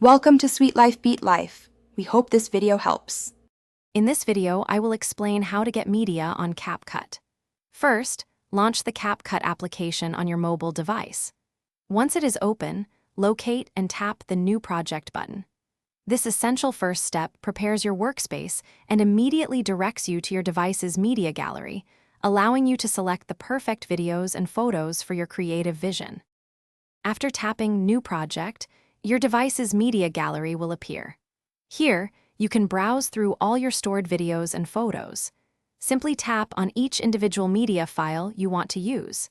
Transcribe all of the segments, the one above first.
Welcome to Sweet Life Beat Life. We hope this video helps. In this video, I will explain how to get media on Capcut. First, launch the Capcut application on your mobile device. Once it is open, locate and tap the New Project button. This essential first step prepares your workspace and immediately directs you to your device's media gallery, allowing you to select the perfect videos and photos for your creative vision. After tapping New Project, your device's media gallery will appear. Here, you can browse through all your stored videos and photos. Simply tap on each individual media file you want to use.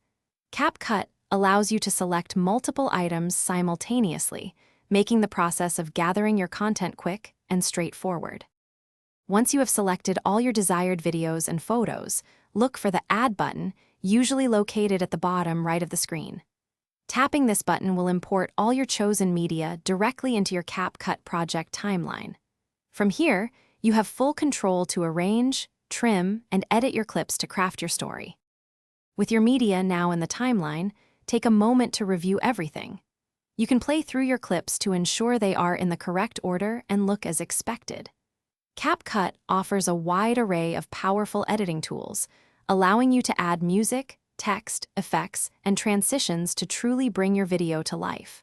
Capcut allows you to select multiple items simultaneously, making the process of gathering your content quick and straightforward. Once you have selected all your desired videos and photos, look for the Add button, usually located at the bottom right of the screen. Tapping this button will import all your chosen media directly into your Capcut project timeline. From here, you have full control to arrange, trim, and edit your clips to craft your story. With your media now in the timeline, take a moment to review everything. You can play through your clips to ensure they are in the correct order and look as expected. Capcut offers a wide array of powerful editing tools, allowing you to add music, text, effects, and transitions to truly bring your video to life.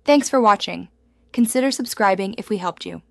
Thanks for watching. Consider subscribing if we helped you.